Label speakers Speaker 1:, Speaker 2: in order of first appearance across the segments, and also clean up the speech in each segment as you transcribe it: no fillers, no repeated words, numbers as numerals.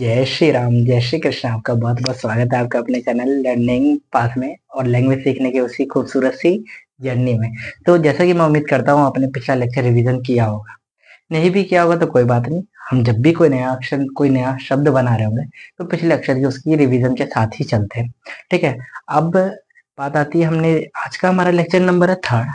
Speaker 1: जय श्री राम, जय श्री कृष्ण। आपका बहुत बहुत स्वागत है आपका अपने चैनल लर्निंग पाथ में और लैंग्वेज सीखने की उसी खूबसूरत सी जर्नी में। तो जैसा कि मैं उम्मीद करता हूँ आपने पिछला लेक्चर रिवीजन किया होगा। नहीं भी किया होगा तो कोई बात नहीं, हम जब भी कोई नया अक्षर कोई नया शब्द बना रहे होंगे तो पिछले अक्षर की उसकी रिवीजन के साथ ही चलते हैं। ठीक है। अब बात आती है, हमने आज का हमारा लेक्चर नंबर है 3rd।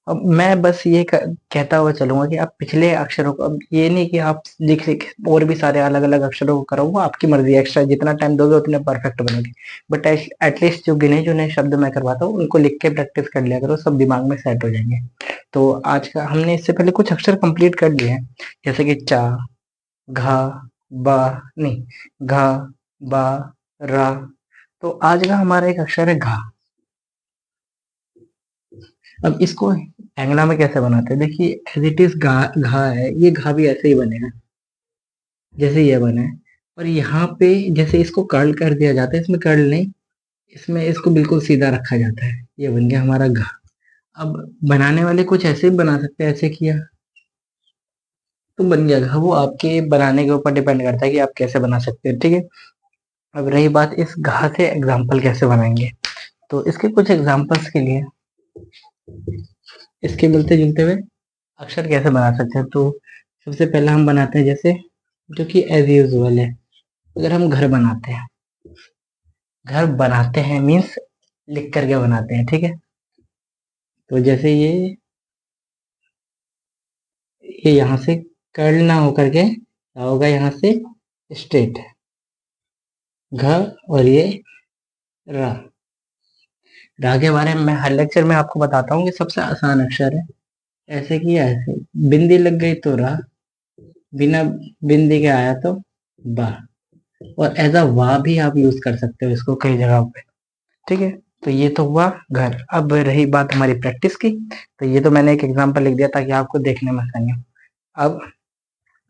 Speaker 1: अब मैं बस ये कहता हुआ चलूंगा कि आप पिछले अक्षरों को, अब ये नहीं कि आप लिख लिख और भी सारे अलग अलग अक्षरों को करो, वो आपकी मर्जी, एक्स्ट्रा जितना टाइम दोगे उतने परफेक्ट बनोगे। बट एटलीस्ट जो गिने चुने शब्द मैं करवाता हूँ उनको लिख के प्रैक्टिस कर लिया करो, सब दिमाग में सेट हो जाएंगे। तो आज का हमने इससे पहले कुछ अक्षर कंप्लीट कर लिए हैं, जैसे कि चा, घा, बा, नहीं, घा, बा, रा। तो आज का हमारा एक अक्षर है घा। अब इसको एंगला में कैसे बनाते हैं, देखिए एज इट इज घा, घा है, ये घा भी ऐसे ही बनेगा जैसे ये बना है। और यहाँ पे जैसे इसको कर्ल कर दिया जाता है, इसमें कर्ल नहीं, इसमें इसको बिल्कुल सीधा रखा जाता है, ये बन गया हमारा घा। अब बनाने वाले कुछ ऐसे भी बना सकते हैं, ऐसे किया तो बन गया घा। वो आपके बनाने के ऊपर डिपेंड करता है कि आप कैसे बना सकते हैं। ठीक है। अब रही बात इस घा से एग्जाम्पल कैसे बनाएंगे, तो इसके कुछ एग्जाम्पल्स के लिए इसके मिलते जुलते हुए अक्षर कैसे बना सकते हैं, तो सबसे पहला हम बनाते हैं जैसे, जो कि एज यूजुअल है। अगर हम घर बनाते हैं मीन्स लिख करके बनाते हैं। ठीक है। तो जैसे ये यहाँ से कर्ल ना होकर के क्या होगा, यहाँ से स्ट्रेट घ, और ये रा। रा के बारे में मैं हर लेक्चर में आपको बताता हूँ कि सबसे आसान अक्षर है। ऐसे किया, ऐसे बिंदी लग गई तो रा, बिना बिंदी के आया तो बा। और एज अ वाह भी आप यूज कर सकते हो इसको कई जगहों पे। ठीक है। तो ये तो हुआ घर। अब रही बात हमारी प्रैक्टिस की, तो ये तो मैंने एक एग्जांपल लिख दिया ताकि आपको देखने में आसानी हो। अब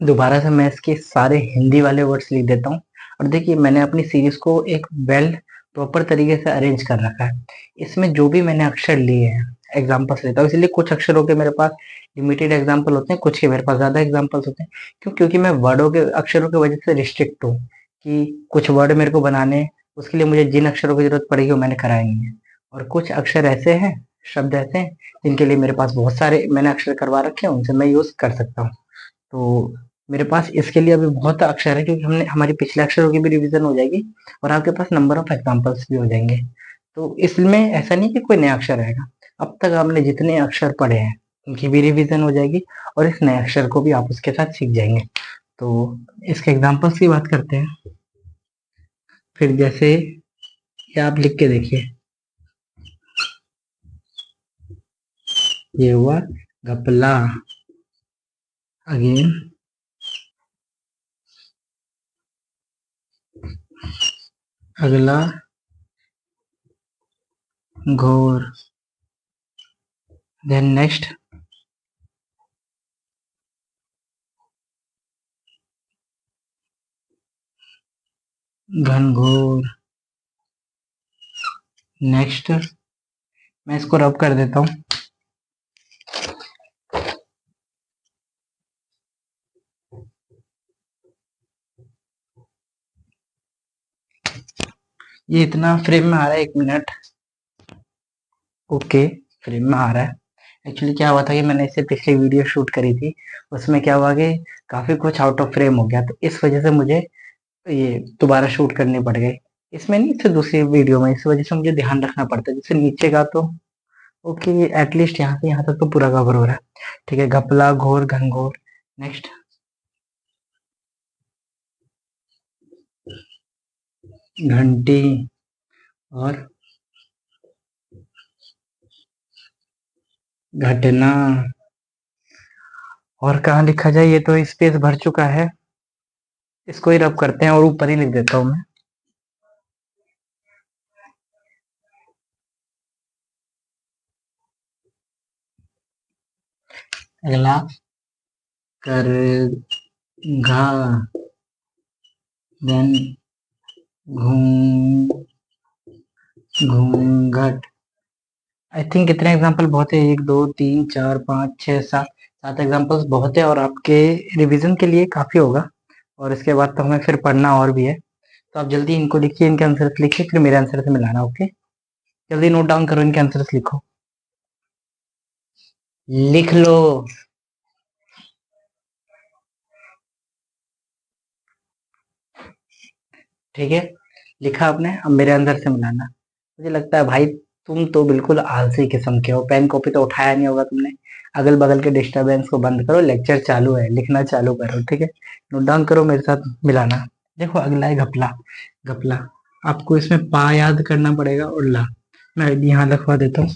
Speaker 1: दोबारा से मैं इसके सारे हिंदी वाले वर्ड्स लिख देता हूँ। और देखिए मैंने अपनी सीरीज को एक वेल प्रॉपर तरीके से अरेंज कर रखा है। इसमें जो भी मैंने अक्षर लिए हैं एग्जाम्पल्स लेता हूँ, इसलिए कुछ अक्षरों के मेरे पास लिमिटेड एग्जाम्पल होते हैं, कुछ के मेरे पास ज्यादा एग्जाम्पल्स होते हैं। क्योंकि मैं वर्डों के अक्षरों की वजह से रिस्ट्रिक्ट हूँ कि कुछ वर्ड मेरे को बनाने, उसके लिए मुझे जिन अक्षरों की जरूरत पड़ेगी वो मैंने कराए नहीं है। और कुछ अक्षर ऐसे हैं, शब्द ऐसे हैं जिनके लिए मेरे पास बहुत सारे मैंने अक्षर करवा रखे हैं, उनसे मैं यूज कर सकता हूँ। तो मेरे पास इसके लिए अभी बहुत अक्षर है, क्योंकि हमने हमारी पिछले अक्षरों की भी रिवीजन हो जाएगी और आपके पास नंबर ऑफ एग्जांपल्स भी हो जाएंगे। तो इसमें ऐसा नहीं कि कोई नया अक्षर आएगा, अब तक आपने जितने अक्षर पढ़े हैं उनकी भी रिवीजन हो जाएगी और इस नए अक्षर को भी आप उसके साथ सीख जाएंगे। तो इसके एग्जांपल्स की बात करते हैं। फिर जैसे ये आप लिख के देखिए, ये हुआ गपला। अगेन अगला घोर। देन नेक्स्ट घनघोर। नेक्स्ट मैं इसको रब कर देता हूँ। ये इतना फ्रेम में आ रहा है, 1 मिनट। ओके, फ्रेम में आ रहा है। एक्चुअली क्या हुआ था कि मैंने इससे पिछली वीडियो शूट करी थी, उसमें क्या हुआ कि काफी कुछ आउट ऑफ फ्रेम हो गया, तो इस वजह से मुझे ये दोबारा शूट करनी पड़ गई। इसमें नहीं, इससे दूसरी वीडियो में, इस वजह से मुझे ध्यान रखना पड़ता है। जैसे नीचे का तो ओके, एटलीस्ट यहाँ से यहाँ तक तो पूरा कवर हो रहा है। ठीक है। घपला, घोर, घनघोर। नेक्स्ट घंटी और घटना। और कहाँ लिखा जाए, ये तो स्पेस भर चुका है, इसको ही रब करते हैं और ऊपर ही लिख देता हूँ मैं। अगला कर घा, देन घूम घूंघट। आई थिंक इतने एग्जाम्पल बहुत है, 1 2 3 4 5 6 7, 7 एग्जाम्पल्स बहुत है और आपके रिवीजन के लिए काफ़ी होगा। और इसके बाद तो हमें फिर पढ़ना और भी है, तो आप जल्दी इनको लिखिए, इनके आंसर्स लिखिए, फिर मेरे आंसर से मिलाना। ओके, जल्दी नोट डाउन करो, इनके आंसर्स लिखो, लिख लो। ठीक है, लिखा आपने, अब मेरे आंसर से मिलाना। मुझे लगता है भाई तुम तो बिल्कुल आलसी किस्म के हो, पेन कॉपी तो उठाया नहीं होगा तुमने। अगल बगल के डिस्टरबेंस को बंद करो, लेक्चर चालू है, लिखना चालू करो। ठीक है, नोट डाउन करो, मेरे साथ मिलाना। देखो अगला है घपला। घपला, आपको इसमें पा याद करना पड़ेगा और ला। मैं यहाँ लिखवा देता हूँ।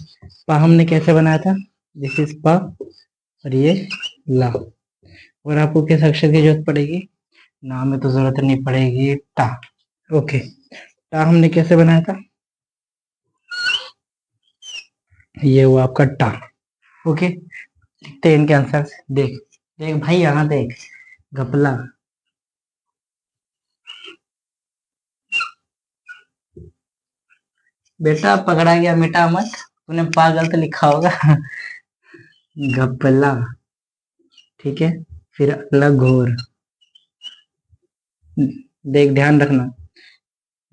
Speaker 1: पा हमने कैसे बनाया था, दिस इज पा, और ये ला। और आपको किस अक्षर की जरूरत पड़ेगी, ना में तो जरूरत नहीं पड़ेगी, टा। ओके, टा हमने कैसे बनाया था, ये हुआ आपका टा। ओके, लिखते हैं इनके आंसर। देख देख भाई, यहाँ देख, घपला। बेटा पकड़ा गया, मिटा मत, तूने पा गलत लिखा होगा। घपला। ठीक है, फिर अगला घोर। देख ध्यान रखना,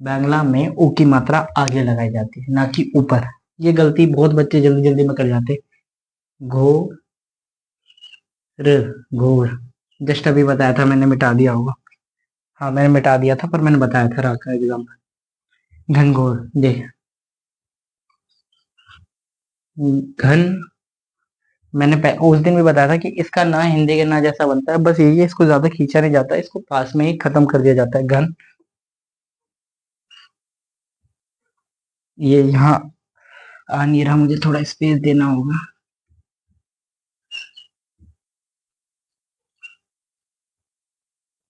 Speaker 1: बांग्ला में ऊ की मात्रा आगे लगाई जाती है, ना कि ऊपर। ये गलती बहुत बच्चे जल्दी जल्दी में कर जाते। घो र, घोर। जस्ट अभी बताया था मैंने, मिटा दिया होगा। हाँ मैंने मिटा दिया था, पर मैंने बताया था राका एग्जाम। घनघोर, देख, घन, मैंने उस दिन भी बताया था कि इसका ना हिंदी के ना जैसा बनता है, बस यही है, इसको ज्यादा खींचा नहीं जाता, इसको पास में ही खत्म कर दिया जाता है। घन, ये यहाँ आ नहीं रहा, मुझे थोड़ा स्पेस देना होगा।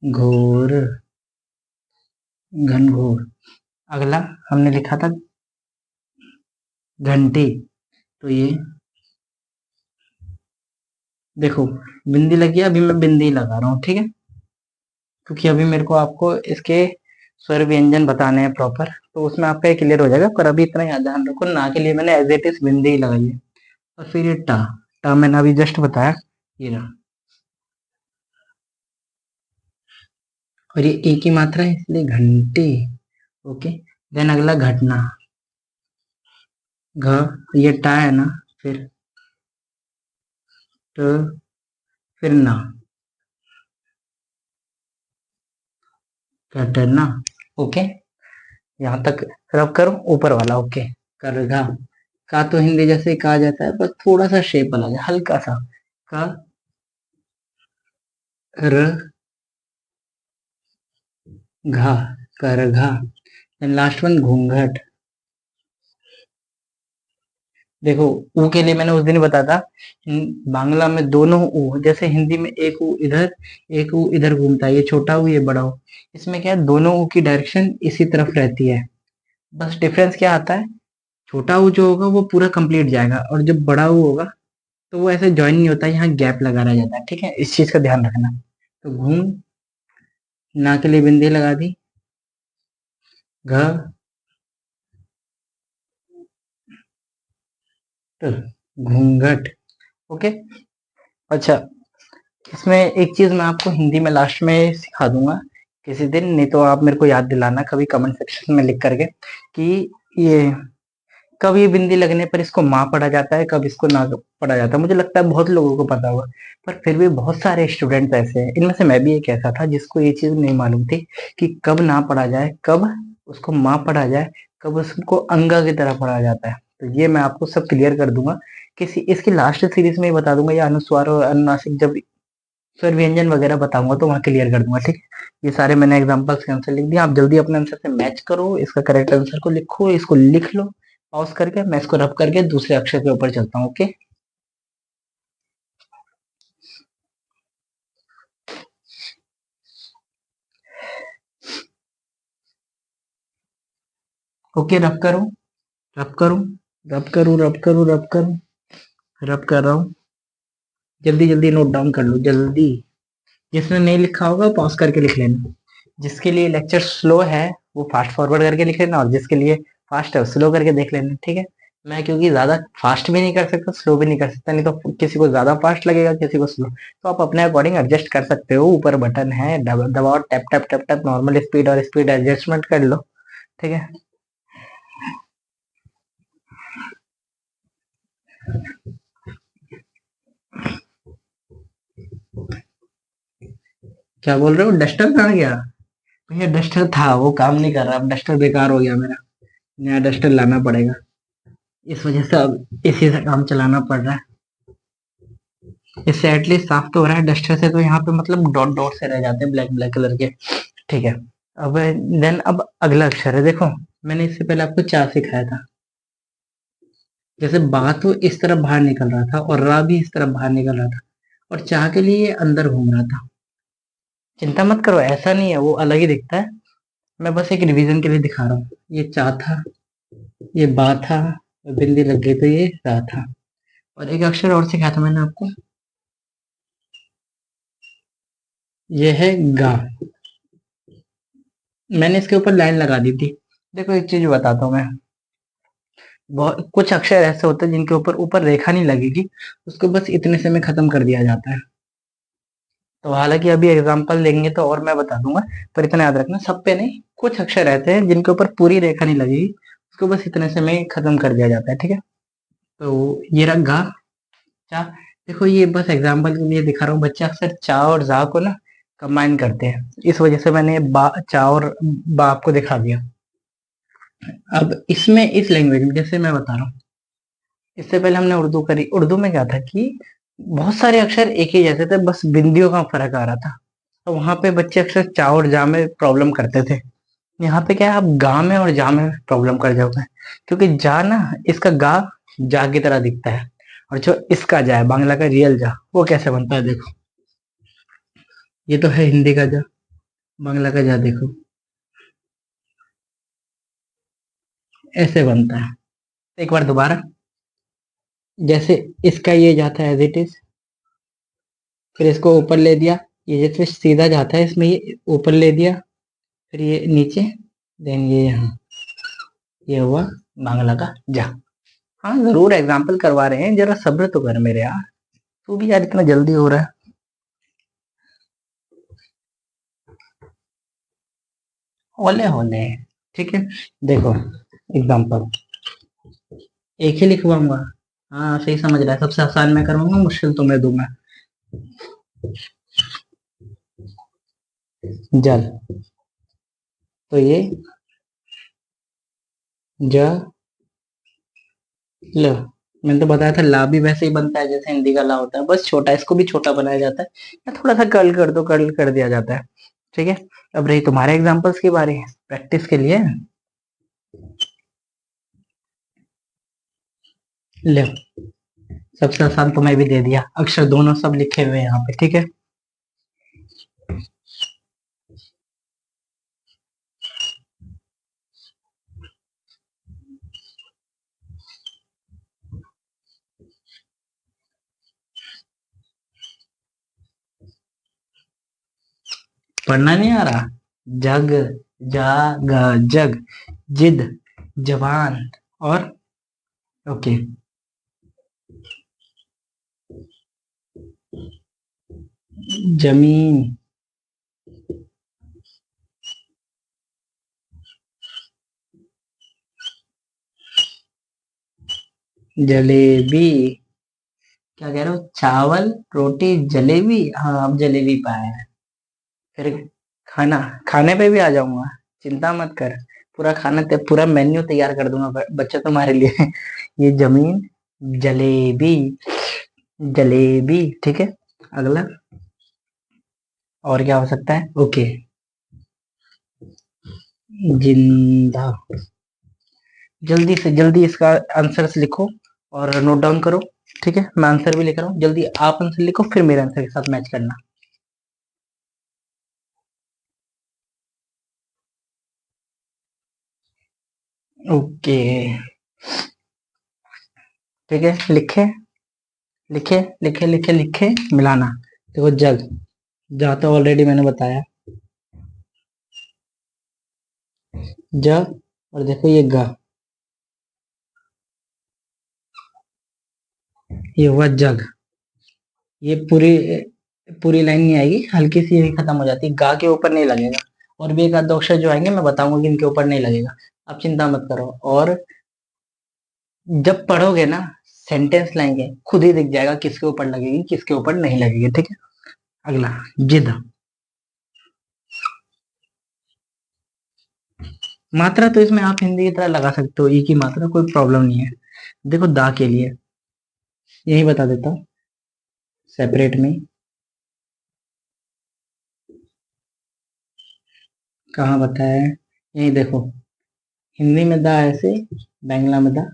Speaker 1: घोर, घनघोर। अगला हमने लिखा था घंटी, तो ये देखो, बिंदी लगी है, अभी मैं बिंदी लगा रहा हूँ। ठीक है, क्योंकि अभी मेरे को आपको इसके स्वर व्यंजन बताने हैं प्रॉपर, तो उसमें आपका ये क्लियर हो जाएगा। पर अभी इतना याद ध्यान रखो, ना के लिए मैंने एज इट इज बिंदी ही लगाई है। और फिर ये टा, टा मैंने अभी जस्ट बताया, ये रहा। और ये एक ही मात्रा है, इसलिए घंटे। ओके, देन अगला घटना। घ, ये टा है ना, फिर ट, फिर ना, घटना। ओके, यहाँ तक रब करो, ऊपर वाला। ओके, करघा। का तो हिंदी जैसे ही कहा जाता है, बस थोड़ा सा शेप अलग है, हल्का सा। का, र, घा, करघा। एंड लास्ट वन घूंघट। देखो, ऊ के लिए मैंने उस दिन ही बताया था, बांग्ला में दोनों ऊ, जैसे हिंदी में एक ऊ इधर, एक ऊ इधर घूमता है, ये छोटा ऊ ये बड़ा ऊ। इसमें क्या है, दोनों ऊ की डायरेक्शन इसी तरफ रहती है। बस डिफरेंस क्या आता है, छोटा ऊ जो होगा वो पूरा कंप्लीट जाएगा, और जब बड़ा ऊ होगा तो वो ऐसे ज्वाइन नहीं होता, यहाँ गैप लगा रह जाता है। ठीक है, इस चीज का ध्यान रखना। तो घूम, ना के लिए बिंदी लगा दी। घ, ट, घूंघट। ओके, अच्छा, इसमें एक चीज मैं आपको हिंदी में लास्ट में सिखा दूंगा किसी दिन, नहीं तो आप मेरे को याद दिलाना कभी कमेंट सेक्शन में लिख करके, कि ये कब ये बिंदी लगने पर इसको माँ पढ़ा जाता है, कब इसको ना पढ़ा जाता है। मुझे लगता है बहुत लोगों को पता होगा, पर फिर भी बहुत सारे स्टूडेंट्स ऐसे हैं, इनमें से मैं भी एक ऐसा था जिसको ये चीज नहीं मालूम थी कि कब ना पढ़ा जाए, कब उसको माँ पढ़ा जाए, कब उसको अंगा की तरह पढ़ा जाता है। तो ये मैं आपको सब क्लियर कर दूंगा, किसी इसकी लास्ट सीरीज में ही बता दूंगा, या अनुस्वार और अनुनासिक जब स्वर व्यंजन वगैरह बताऊंगा तो वहाँ क्लियर कर दूंगा। ठीक, ये सारे मैंने एग्जांपल्स के आंसर लिख दिया, आप जल्दी अपने आंसर से मैच करो, इसका करेक्ट आंसर को लिखो, इसको लिख लो पॉज करके, मैं इसको रब करके दूसरे अक्षर के ऊपर चलता हूँ। ओके, ओके, रब करो, रब करो, रब करो, रब करो, रब करो, रब कर रहा हूँ। जल्दी जल्दी नोट डाउन कर लो, जल्दी। जिसने नहीं लिखा होगा पॉज करके लिख लेना। जिसके लिए लेक्चर स्लो है वो फास्ट फॉरवर्ड करके लिख लेना, और जिसके लिए फास्ट है वो स्लो करके देख लेना। ठीक है, मैं क्योंकि ज्यादा फास्ट भी नहीं कर सकता, स्लो भी नहीं कर सकता, नहीं तो किसी को ज्यादा फास्ट लगेगा, किसी को स्लो। तो आप अपने अकॉर्डिंग एडजस्ट कर सकते हो, ऊपर बटन है, दबाओ, tap tap tap tap, normal speed और स्पीड एडजस्टमेंट कर लो। ठीक है। क्या बोल रहे हो, डस्टर कहाँ गया? भैया डस्टर था, वो काम नहीं कर रहा, अब डस्टर बेकार हो गया मेरा, नया डस्टर लाना पड़ेगा। इस वजह से अब इसी से काम चलाना पड़ रहा है। इससे एटलीस्ट साफ तो हो रहा है, डस्टर से तो यहाँ पे मतलब डॉट डॉट से रह जाते हैं, ब्लैक ब्लैक कलर के। ठीक है। अब देन अब अगला अक्षर है, देखो मैंने इससे पहले आपको चा सिखाया था। जैसे बा तो इस तरफ बाहर निकल रहा था और रा भी इस तरफ बाहर निकल रहा था, और चा के लिए ये अंदर घूम रहा था। चिंता मत करो, ऐसा नहीं है, वो अलग ही दिखता है। मैं बस एक रिवीजन के लिए दिखा रहा हूँ। ये चा था, ये बा था, बिंदी लग गई तो ये रा था। और एक अक्षर और सिखाया था मैंने आपको, ये है गा। मैंने इसके ऊपर लाइन लगा दी थी। देखो एक चीज बताता हूँ मैं, बहुत कुछ अक्षर ऐसे होते हैं जिनके ऊपर ऊपर रेखा नहीं लगेगी, उसको बस इतने से में खत्म कर दिया जाता है। तो हालांकि अभी एग्जांपल देंगे तो और मैं बता दूंगा, पर इतना याद रखना, सब पे नहीं, कुछ अक्षर ऐसे हैं जिनके ऊपर पूरी रेखा नहीं लगेगी, उसको बस इतने से में खत्म कर दिया जाता है। ठीक है। तो ये रहा गा, चा। देखो ये बस एग्जांपल के लिए दिखा रहा हूँ, बच्चे अक्सर चा और जा को ना कंबाइन करते हैं, इस वजह से मैंने बा चा और बा आपको दिखा दिया। अब इसमें इस लैंग्वेज में जैसे मैं बता रहा हूँ, इससे पहले हमने उर्दू करी, उर्दू में क्या था कि बहुत सारे अक्षर एक ही जैसे थे, बस बिंदियों का फर्क आ रहा था। तो वहां पे बच्चे अक्सर चा और जा में प्रॉब्लम करते थे। यहाँ पे क्या है, आप गा में और जा में प्रॉब्लम कर जाओगे, क्योंकि जा ना, इसका गा जा की तरह दिखता है, और जो इसका जा है, बांग्ला का रियल जा, वो कैसे बनता है देखो। ये तो है हिंदी का जा, बांग्ला का जा देखो ऐसे बनता है। एक बार दोबारा, जैसे इसका ये जाता है एज इट इज, फिर इसको ऊपर ले दिया, ये जैसे सीधा जाता है, इसमें ये ऊपर ले दिया, फिर ये नीचे, देन ये यहाँ, ये हुआ बांग्ला का जा। हाँ जरूर एग्जाम्पल करवा रहे हैं, जरा सब्र तो कर मेरे यार, तू भी यार इतना जल्दी हो रहा है। ओले होले। ठीक है। देखो एग्जाम्पल एक ही लिखवाऊंगा। हाँ सही समझ रहा है, सबसे आसान मैं करवाऊंगा, मुश्किल तुम्हें दूंगा। जल, तो ये ज ल, मैंने तो बताया था, ला भी वैसे ही बनता है जैसे हिंदी का ला होता है, बस छोटा, इसको भी छोटा बनाया जाता है, या थोड़ा सा कर्ल कर दो, कर्ल कर दिया जाता है। ठीक है। अब रही तुम्हारे एग्जाम्पल्स की बारी, प्रैक्टिस के लिए ले, सबसे आसान तुम्हें भी दे दिया, अक्षर दोनों सब लिखे हुए हैं यहाँ पे। ठीक है। पढ़ना नहीं आ रहा, जग, जाग, जग, जिद, जवान, और ओके, जमीन, जलेबी। क्या कह रहे हो, चावल रोटी जलेबी, हाँ अब जलेबी पाया है। फिर खाना, खाने पे भी आ जाऊंगा, चिंता मत कर, पूरा खाना पूरा मेन्यू तैयार कर दूंगा बच्चा तुम्हारे लिए। ये जमीन, जलेबी, जलेबी। ठीक है। अगला और क्या हो सकता है, ओके, जिंदा। जल्दी से जल्दी इसका आंसर्स लिखो और नोट डाउन करो। ठीक है, मैं आंसर भी लिख रहा हूँ, जल्दी आप आंसर लिखो, फिर मेरे आंसर के साथ मैच करना। ओके। ठीक है, लिखे, लिखे, लिखे, लिखे, लिखे, मिलाना। देखो जग, जा तो ऑलरेडी मैंने बताया, ज, और देखो ये ग, ये हुआ जग। ये पूरी पूरी लाइन नहीं आएगी, हल्की सी यही खत्म हो जाती है, गा के ऊपर नहीं लगेगा। और भी एक आध दो अक्षर जो आएंगे मैं बताऊंगा कि इनके ऊपर नहीं लगेगा, आप चिंता मत करो। और जब पढ़ोगे ना, सेंटेंस लाएंगे खुद ही दिख जाएगा किसके ऊपर लगेगी किसके ऊपर नहीं लगेगी, ठीक है। अगला, जिद। मात्रा तो इसमें आप हिंदी की तरह लगा सकते हो, ई की मात्रा, कोई प्रॉब्लम नहीं है। देखो दा के लिए यही बता देता हूँ सेपरेट में। कहाँ बताया है, यही देखो। हिंदी में दा ऐसे, बांग्ला में दा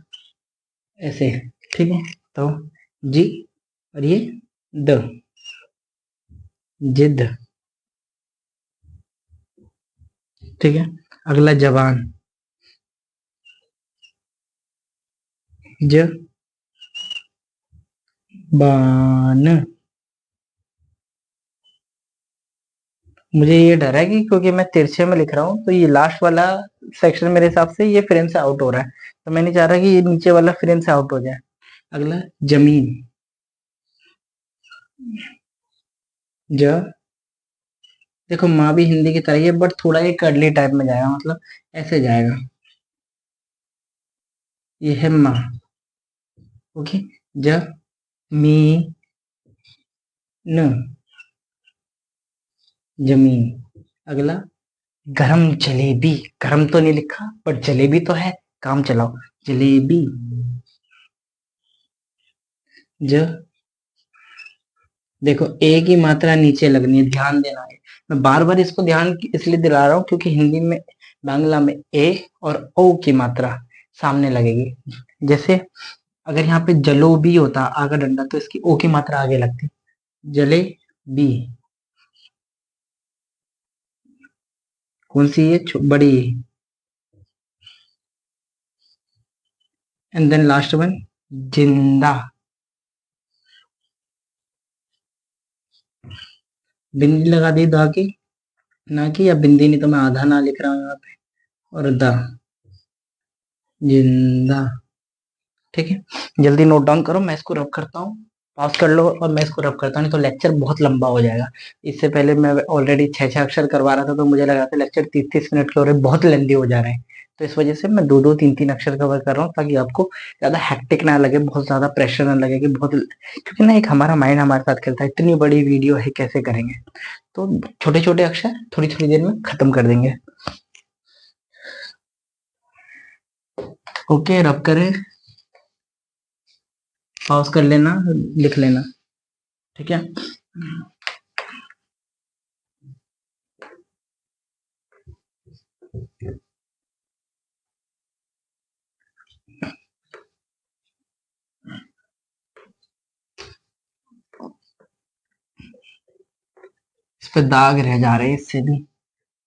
Speaker 1: ऐसे, ठीक है। तो जी और ये द, जिद, ठीक है। अगला जवान, ज बान। मुझे ये डर है कि क्योंकि मैं तिरछे में लिख रहा हूँ तो ये लास्ट वाला सेक्शन मेरे हिसाब से ये फ्रेम से आउट हो रहा है, तो मैं नहीं चाह रहा कि ये नीचे वाला फ्रेम से आउट हो जाए। अगला जमीन, ज। देखो माँ भी हिंदी की तरह ही है बट थोड़ा ये कर्ली टाइप में जाएगा, मतलब ऐसे जाएगा। ये है माँ, ओके। ज मी न, जमीन। अगला गरम जलेबी, गरम तो नहीं लिखा बट जलेबी तो है, काम चलाओ, जलेबी। ज, देखो ए की मात्रा नीचे लगनी है, ध्यान देना है। मैं बार बार इसको ध्यान इसलिए दिला रहा हूँ क्योंकि हिंदी में, बांग्ला में ए और ओ की मात्रा सामने लगेगी। जैसे अगर यहाँ पे जलो भी होता आगा डंडा तो इसकी ओ की मात्रा आगे लगती, जले बी। कौन सी है, बड़ी। एंड देन लास्ट वन, जिंदा। बिंदी लगा दी दा की, ना की, या बिंदी नहीं तो मैं आधा ना लिख रहा हूँ यहाँ पे, और दा, जिंदा, ठीक है। जल्दी नोट डाउन करो, मैं इसको रब करता हूँ, पॉज कर लो और मैं इसको रब करता हूँ, नहीं तो लेक्चर बहुत लंबा हो जाएगा। इससे पहले मैं ऑलरेडी छह छह अक्षर करवा रहा था तो मुझे लगा था लेक्चर 30-30 मिनट के हो रहे, बहुत लेंदी हो जा रहे हैं। तो इस वजह से मैं दो दो तीन तीन अक्षर कवर कर रहा हूँ ताकि आपको ज्यादा हैक्टिक ना लगे, बहुत ज्यादा प्रेशर ना लगे कि बहुत, क्योंकि ना एक हमारा माइंड हमारे साथ खेलता है, इतनी बड़ी वीडियो है कैसे करेंगे। तो छोटे छोटे अक्षर थोड़ी थोड़ी देर में खत्म कर देंगे। ओके, रब करें, पॉज कर लेना, लिख लेना, ठीक है। इस पे दाग रह जा रहे हैं इससे भी,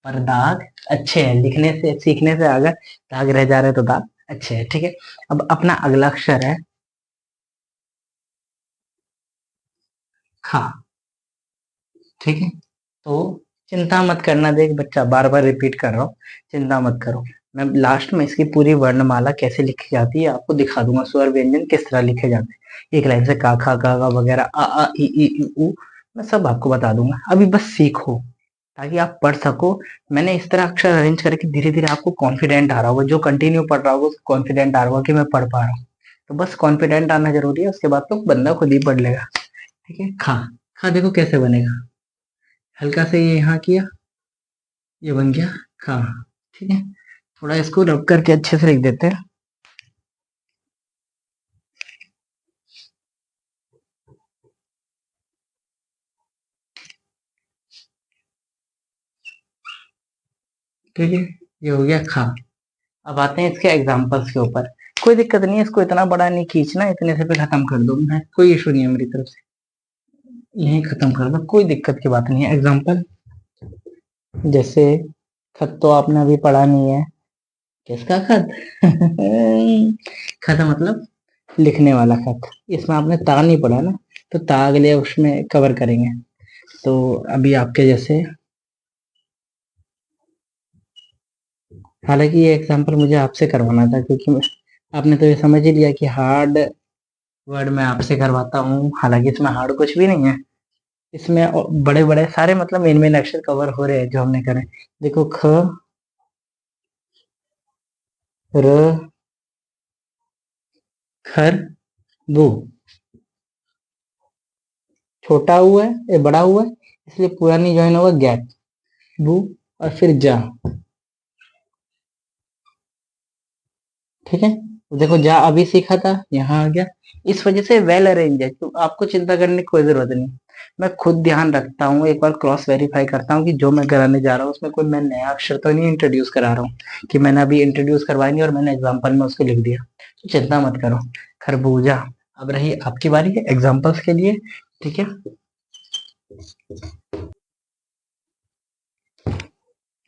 Speaker 1: पर दाग अच्छे हैं, लिखने से सीखने से अगर दाग रह जा रहे हैं तो दाग अच्छे हैं, ठीक है। अब अपना अगला अक्षर है खा, ठीक है। तो चिंता मत करना, देख बच्चा बार बार रिपीट कर रहा हूँ, चिंता मत करो। मैं लास्ट में इसकी पूरी वर्णमाला कैसे लिखी जाती है आपको दिखा दूंगा, स्वर व्यंजन किस तरह लिखे जाते हैं, एक लाइन से का खा गा गा वगैरह, आ आ ई उ, मैं सब आपको बता दूंगा। अभी बस सीखो ताकि आप पढ़ सको। मैंने इस तरह अक्षर अरेंज करके धीरे धीरे आपको कॉन्फिडेंट आ रहा होगा, जो कंटिन्यू पढ़ रहा होगा उसको कॉन्फिडेंट आ रहा होगा कि मैं पढ़ पा रहा हूँ। तो बस कॉन्फिडेंट आना जरूरी है, उसके बाद तो बंदा खुद ही पढ़ लेगा, ठीक है। खा, खा देखो कैसे बनेगा, हल्का से ये यहाँ किया, ये बन गया खा, ठीक है। थोड़ा इसको रब करके अच्छे से लिख देते हैं। ठीक है, ये हो गया खा। अब आते हैं इसके एग्जाम्पल्स के ऊपर। कोई दिक्कत नहीं है, इसको इतना बड़ा नहीं खींचना, इतने से पे खत्म कर दो, मैं कोई इशू नहीं है मेरी तरफ से, यही खत्म कर दो, कोई दिक्कत की बात नहीं है। एग्जाम्पल जैसे, खत तो आपने अभी पढ़ा नहीं है, किसका खत? खत मतलब लिखने वाला खत, इसमें आपने ता नहीं पढ़ा ना, तो ता अगले उसमें कवर करेंगे। तो अभी आपके जैसे, हालांकि ये एग्जाम्पल मुझे आपसे करवाना था क्योंकि आपने तो ये समझ ही लिया कि हार्ड वर्ड मैं आपसे करवाता हूँ, हालांकि इसमें हार्ड कुछ भी नहीं है। इसमें बड़े बड़े सारे मतलब मेन मेन अक्षर कवर हो रहे हैं जो हमने करे। देखो ख, र, खर, बू। छोटा हुआ है, ये बड़ा हुआ है, इसलिए पूरा नहीं ज्वाइन होगा, गैप। बू और फिर जा। ठीक है, तो देखो जा अभी सीखा था, यहाँ आ गया। इस वजह से वेल अरेंज है, तो आपको चिंता करने की कोई जरूरत नहीं। मैं खुद ध्यान रखता हूँ, एक बार क्रॉस वेरीफाई करता हूँ कि जो मैं कराने जा रहा हूँ उसमें कोई मैं नया अक्षर तो नहीं इंट्रोड्यूस करा रहा हूँ, कि मैंने अभी इंट्रोड्यूस करवाया नहीं और मैंने एग्जाम्पल में उसको लिख दिया। तो चिंता मत करो। खरबूजा। अब रही आपकी बारी है एग्जाम्पल्स के लिए। ठीक है,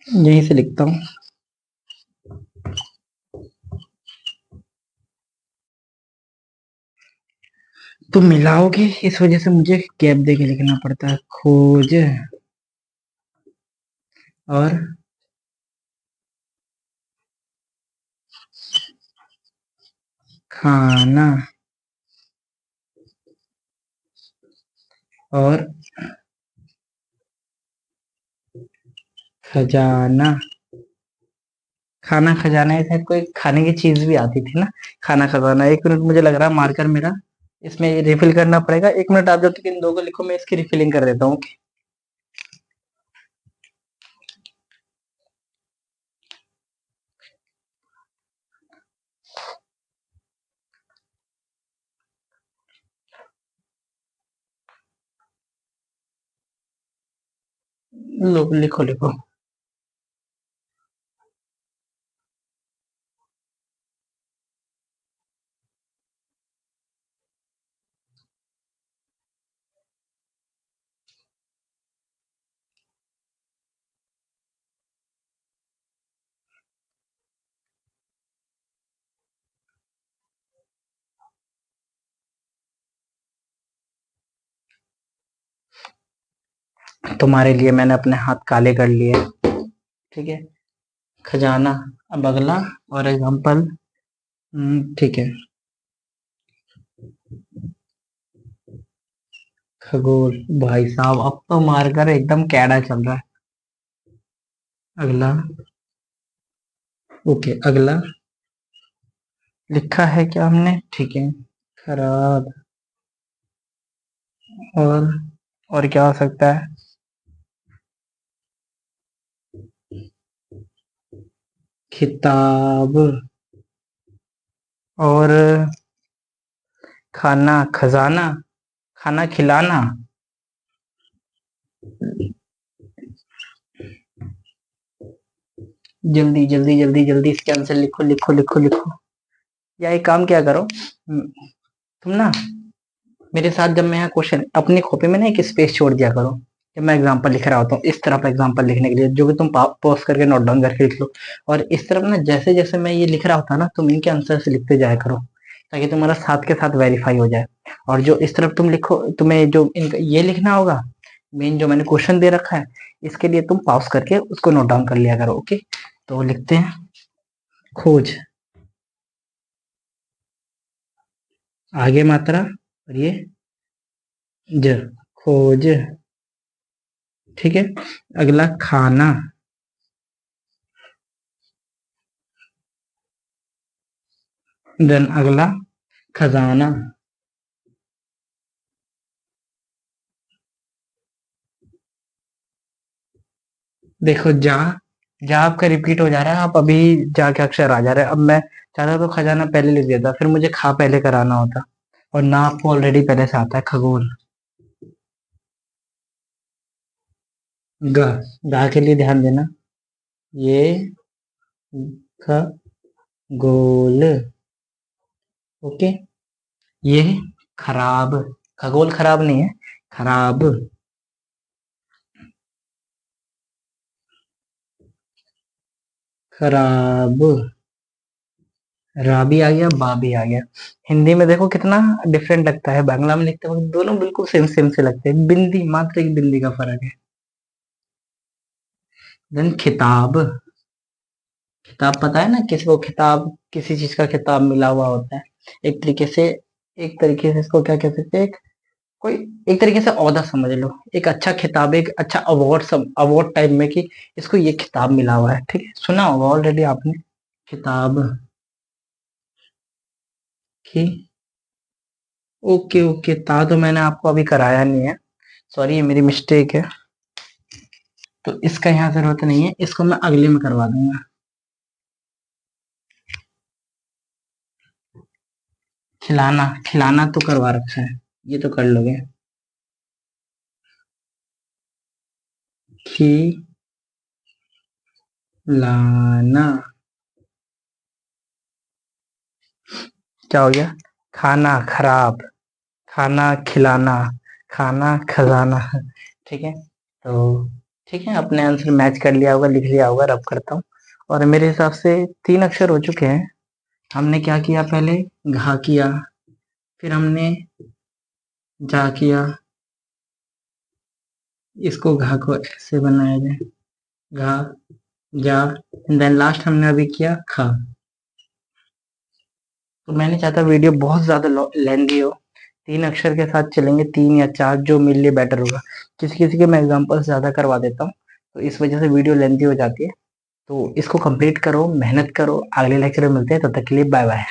Speaker 1: यहीं से लिखता हूँ। तो मिलाओगे, इस वजह से मुझे गैप दे के लिखना पड़ता है। खोज और खाना और खजाना। खाना खजाना, ऐसा कोई खाने की चीज भी आती थी ना। खाना खजाना। 1 मिनट, मुझे लग रहा है मार्कर मेरा इसमें रिफिल करना पड़ेगा। 1 मिनट, आप जब तक इन दो को लिखो मैं इसकी रिफिलिंग कर देता हूँ। लो लिखो लिखो। तुम्हारे लिए मैंने अपने हाथ काले कर लिए। ठीक है, खजाना। अब अगला और एग्जांपल। ठीक है, खगोल। भाई साहब, अब तो मार्कर एकदम कैड़ा चल रहा है। अगला। ओके, अगला लिखा है क्या हमने? ठीक है, खराब। और और क्या हो सकता है? खिताब। और खाना खजाना। खाना खिलाना। जल्दी जल्दी जल्दी जल्दी इसके आंसर लिखो लिखो लिखो लिखो। या एक काम क्या करो, तुम ना मेरे साथ जब मैं यहाँ क्वेश्चन अपनी कॉपी में ना एक स्पेस छोड़ दिया करो, जब मैं एग्जांपल लिख रहा होता हूँ इस तरफ एग्जांपल लिखने के लिए, जो कि तुम पॉज करके नोट डाउन करके लिख लो। और इस तरफ ना जैसे जैसे मैं ये लिख रहा होता ना, तुम इनके आंसर से लिखते जाया करो, ताकि तुम्हारा साथ के साथ वेरीफाई हो जाए। और जो इस तरफ तुम लिखो, तुम्हें जो इनका ये लिखना होगा, मेन जो मैंने क्वेश्चन दे रखा है, इसके लिए तुम पॉज करके उसको नोट डाउन कर लिया करो। ओके, तो लिखते हैं खोज। आगे मात्रा और ये ज, खोज। ठीक है, अगला खाना। देन अगला खजाना। देखो जा, जा आपका रिपीट हो जा रहा है, आप अभी जा के अक्षर आ जा रहे हैं। अब मैं चाहता तो खजाना पहले लिख देता, फिर मुझे खा पहले कराना होता, और ना आपको ऑलरेडी पहले से आता है खगोल। ग, गा के लिए ध्यान देना। ये खगोल। ओके, ये खराब। खगोल खराब नहीं है, खराब। खराब। रा भी आ गया, बा भी आ गया। हिंदी में देखो कितना डिफरेंट लगता है, बांग्ला में लिखते वक्त दोनों बिल्कुल सेम सेम से लगते हैं, बिंदी मात्र एक बिंदी का फर्क है। देन खिताब। खिताब पता है ना, किसी को खिताब, किसी चीज का खिताब मिला हुआ होता है एक तरीके से। एक तरीके से इसको क्या कह सकते हैं, कोई एक तरीके से ओहदा समझ लो, एक अच्छा खिताब, एक अच्छा अवार्ड, सब अवार्ड टाइप में कि इसको ये खिताब मिला हुआ है, ठीक है, सुना होगा ऑलरेडी आपने, खिताब की। ओके ओके, ता तो मैंने आपको अभी कराया नहीं है, सॉरी, ये मेरी मिस्टेक है। तो इसका यहाँ जरूरत नहीं है, इसको मैं अगले में करवा दूंगा। खिलाना, खिलाना तो करवा रखा है, ये तो कर लोगे। खिलाना, क्या हो गया, खाना खराब, खाना खिलाना, खाना खजाना, ठीक है। तो ठीक है, अपने आंसर मैच कर लिया होगा, लिख लिया होगा, रब करता हूँ। और मेरे हिसाब से 3 अक्षर हो चुके हैं। हमने क्या किया, पहले घा किया, फिर हमने जा किया, इसको घा को ऐसे बनाया जाए, घा, जा, देन लास्ट हमने अभी किया खा। तो मैंने चाहता वीडियो बहुत ज्यादा लेंदी हो, 3 अक्षर के साथ चलेंगे, 3 या 4 जो मेरे लिए बेटर होगा। किसी किसी के मैं एग्जांपल्स ज्यादा करवा देता हूँ, तो इस वजह से वीडियो लेंथी हो जाती है। तो इसको कंप्लीट करो, मेहनत करो, अगले लेक्चर में मिलते हैं, तब तक के लिए बाय बाय।